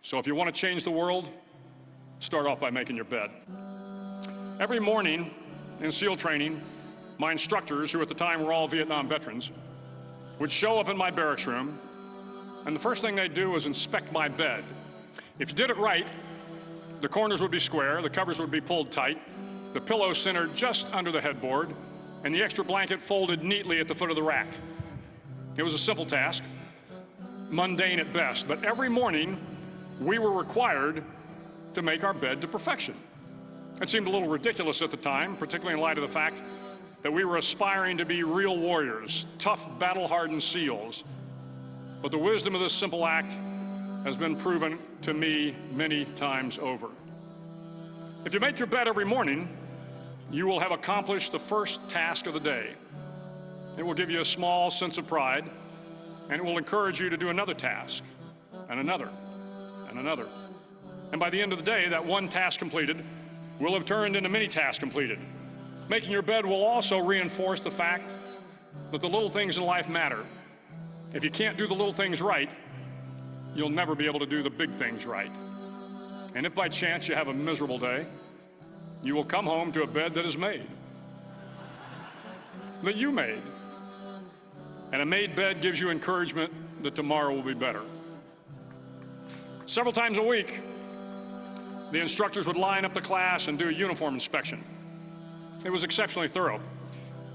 So if you want to change the world, start off by making your bed. Every morning in SEAL training, my instructors, who at the time were all Vietnam veterans, would show up in my barracks room, and the first thing they'd do was inspect my bed. If you did it right, the corners would be square, the covers would be pulled tight, the pillow centered just under the headboard, and the extra blanket folded neatly at the foot of the rack. It was a simple task, mundane at best, but every morning we were required to make our bed to perfection. It seemed a little ridiculous at the time, particularly in light of the fact that we were aspiring to be real warriors, tough, battle-hardened SEALs. But the wisdom of this simple act has been proven to me many times over. If you make your bed every morning, you will have accomplished the first task of the day. It will give you a small sense of pride, and it will encourage you to do another task, and another, and another. And by the end of the day, that one task completed will have turned into many tasks completed. Making your bed will also reinforce the fact that the little things in life matter. If you can't do the little things right, you'll never be able to do the big things right. And if by chance you have a miserable day, you will come home to a bed that is made, that you made. And a made bed gives you encouragement that tomorrow will be better. Several times a week, the instructors would line up the class and do a uniform inspection. It was exceptionally thorough.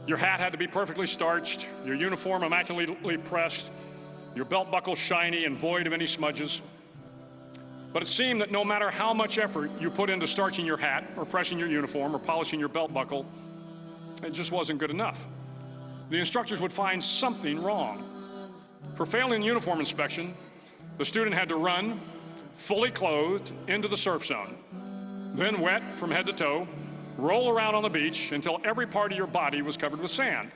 Your hat had to be perfectly starched, your uniform immaculately pressed, your belt buckle shiny and void of any smudges. But it seemed that no matter how much effort you put into starching your hat or pressing your uniform or polishing your belt buckle, it just wasn't good enough. The instructors would find something wrong. For failing uniform inspection, the student had to run, fully clothed, into the surf zone, then wet from head to toe, roll around on the beach until every part of your body was covered with sand.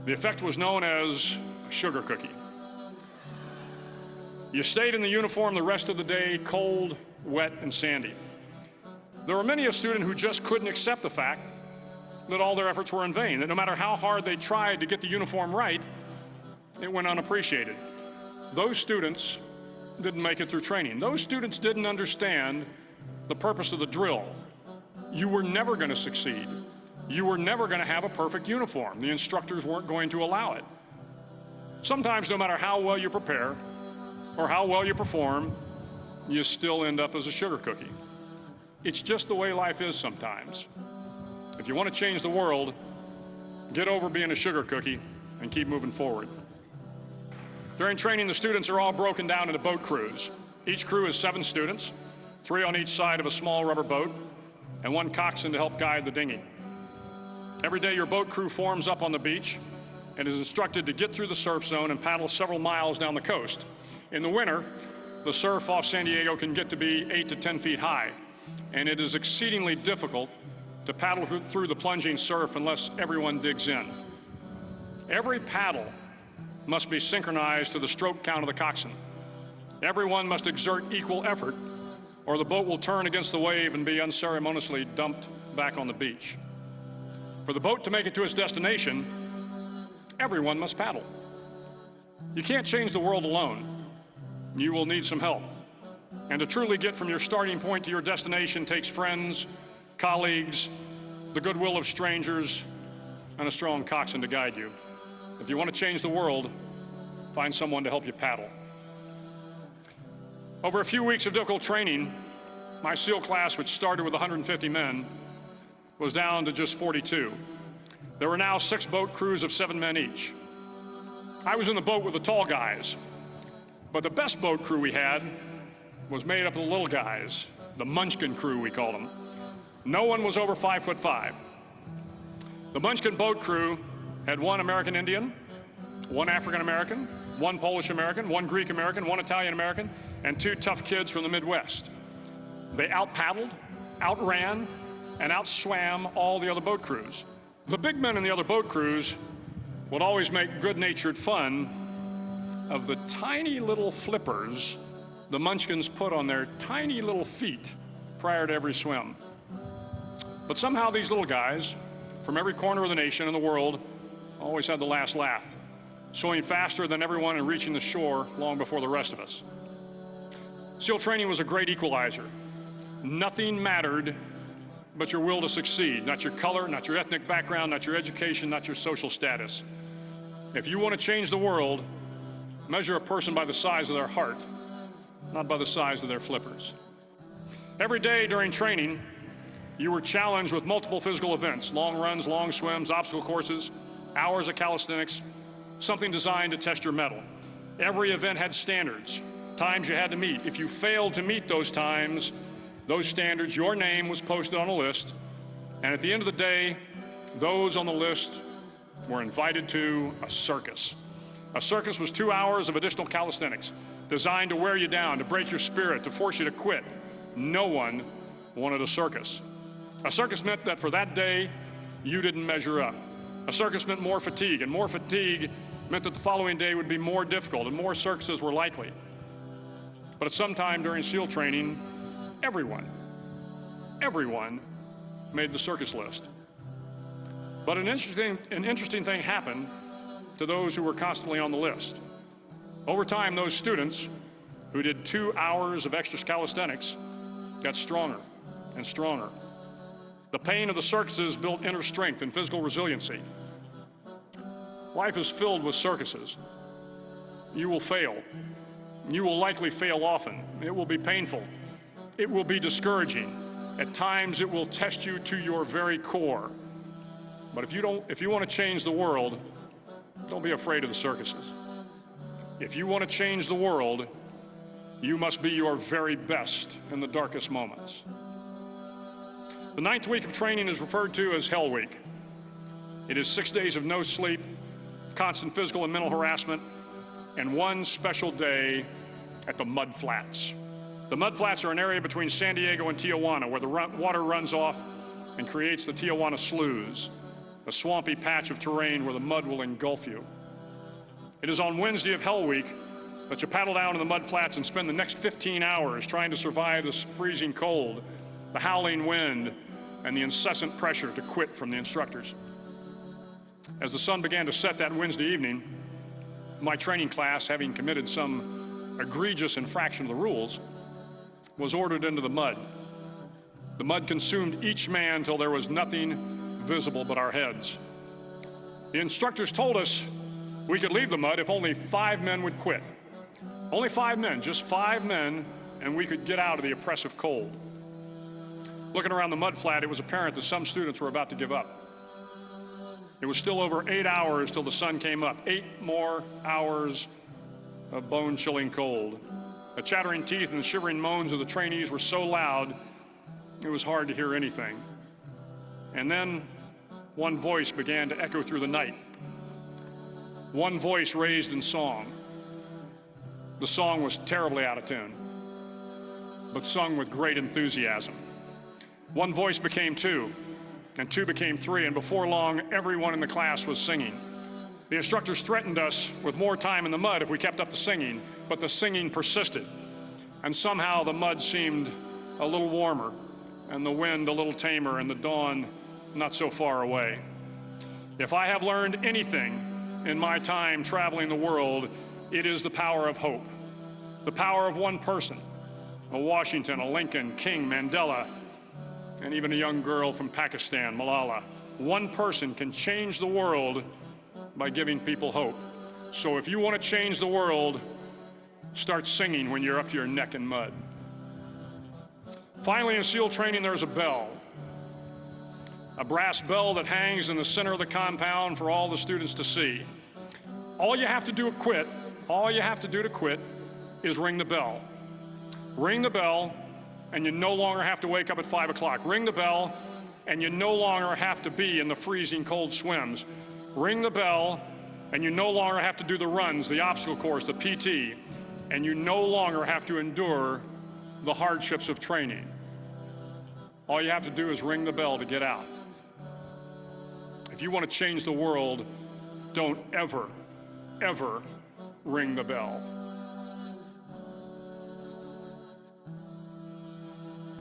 The effect was known as a sugar cookie. You stayed in the uniform the rest of the day, cold, wet, and sandy. There were many a student who just couldn't accept the fact that all their efforts were in vain, that no matter how hard they tried to get the uniform right, it went unappreciated. Those students didn't make it through training. Those students didn't understand the purpose of the drill. You were never going to succeed. You were never going to have a perfect uniform. The instructors weren't going to allow it. Sometimes, no matter how well you prepare or how well you perform, you still end up as a sugar cookie. It's just the way life is sometimes. If you want to change the world, get over being a sugar cookie and keep moving forward. During training, the students are all broken down into boat crews. Each crew is 7 students, 3 on each side of a small rubber boat, and 1 coxswain to help guide the dinghy. Every day, your boat crew forms up on the beach and is instructed to get through the surf zone and paddle several miles down the coast. In the winter, the surf off San Diego can get to be 8 to 10 feet high, and it is exceedingly difficult to paddle through the plunging surf unless everyone digs in. Every paddle must be synchronized to the stroke count of the coxswain. Everyone must exert equal effort, or the boat will turn against the wave and be unceremoniously dumped back on the beach. For the boat to make it to its destination, everyone must paddle. You can't change the world alone. You will need some help. And to truly get from your starting point to your destination takes friends, colleagues, the goodwill of strangers, and a strong coxswain to guide you. If you want to change the world, find someone to help you paddle. Over a few weeks of difficult training, my SEAL class, which started with 150 men, was down to just 42. There were now 6 boat crews of 7 men each. I was in the boat with the tall guys, but the best boat crew we had was made up of the little guys, the Munchkin crew, we called them. No one was over 5'5". The Munchkin boat crew had 1 American Indian, 1 African American, 1 Polish American, 1 Greek American, 1 Italian American, and 2 tough kids from the Midwest. They out-paddled, outran, and outswam all the other boat crews. The big men in the other boat crews would always make good-natured fun of the tiny little flippers the Munchkins put on their tiny little feet prior to every swim. But somehow these little guys from every corner of the nation and the world always had the last laugh, swimming faster than everyone and reaching the shore long before the rest of us. SEAL training was a great equalizer. Nothing mattered but your will to succeed, not your color, not your ethnic background, not your education, not your social status. If you want to change the world, measure a person by the size of their heart, not by the size of their flippers. Every day during training, you were challenged with multiple physical events, long runs, long swims, obstacle courses, hours of calisthenics, something designed to test your mettle. Every event had standards, times you had to meet. If you failed to meet those times, those standards, your name was posted on a list, and at the end of the day, those on the list were invited to a circus. A circus was 2 hours of additional calisthenics, designed to wear you down, to break your spirit, to force you to quit. No one wanted a circus. A circus meant that for that day, you didn't measure up. A circus meant more fatigue, and more fatigue meant that the following day would be more difficult, and more circuses were likely. But at some time during SEAL training, everyone made the circus list. But an interesting thing happened to those who were constantly on the list. Over time, those students who did 2 hours of extra calisthenics got stronger and stronger. The pain of the circuses built inner strength and physical resiliency. Life is filled with circuses. You will fail. You will likely fail often. It will be painful. It will be discouraging. At times, it will test you to your very core. But if you want to change the world, don't be afraid of the circuses. If you want to change the world, you must be your very best in the darkest moments. The 9th week of training is referred to as Hell Week. It is 6 days of no sleep, constant physical and mental harassment, and one special day at the Mud Flats. The Mud Flats are an area between San Diego and Tijuana where the water runs off and creates the Tijuana Sloughs, a swampy patch of terrain where the mud will engulf you. It is on Wednesday of Hell Week that you paddle down to the Mud Flats and spend the next 15 hours trying to survive the freezing cold, the howling wind, and the incessant pressure to quit from the instructors. As the sun began to set that Wednesday evening, my training class, having committed some egregious infraction of the rules, was ordered into the mud. The mud consumed each man till there was nothing visible but our heads. The instructors told us we could leave the mud if only 5 men would quit. Only 5 men, just 5 men, and we could get out of the oppressive cold. Looking around the mud flat, it was apparent that some students were about to give up. It was still over 8 hours till the sun came up. 8 more hours of bone-chilling cold. The chattering teeth and the shivering moans of the trainees were so loud, it was hard to hear anything. And then one voice began to echo through the night. One voice raised in song. The song was terribly out of tune, but sung with great enthusiasm. One voice became 2, and 2 became 3, and before long, everyone in the class was singing. The instructors threatened us with more time in the mud if we kept up the singing, but the singing persisted. And somehow the mud seemed a little warmer, and the wind a little tamer, and the dawn not so far away. If I have learned anything in my time traveling the world, it is the power of hope. The power of one person, a Washington, a Lincoln, King, Mandela, and even a young girl from Pakistan, Malala. One person can change the world by giving people hope. So if you want to change the world, start singing when you're up to your neck in mud. Finally, in SEAL training, there's a bell. A brass bell that hangs in the center of the compound for all the students to see. All you have to do to quit is ring the bell. Ring the bell, and you no longer have to wake up at 5 o'clock. Ring the bell, and you no longer have to be in the freezing cold swims. Ring the bell, and you no longer have to do the runs, the obstacle course, the PT, and you no longer have to endure the hardships of training. All you have to do is ring the bell to get out. If you want to change the world, don't ever ring the bell.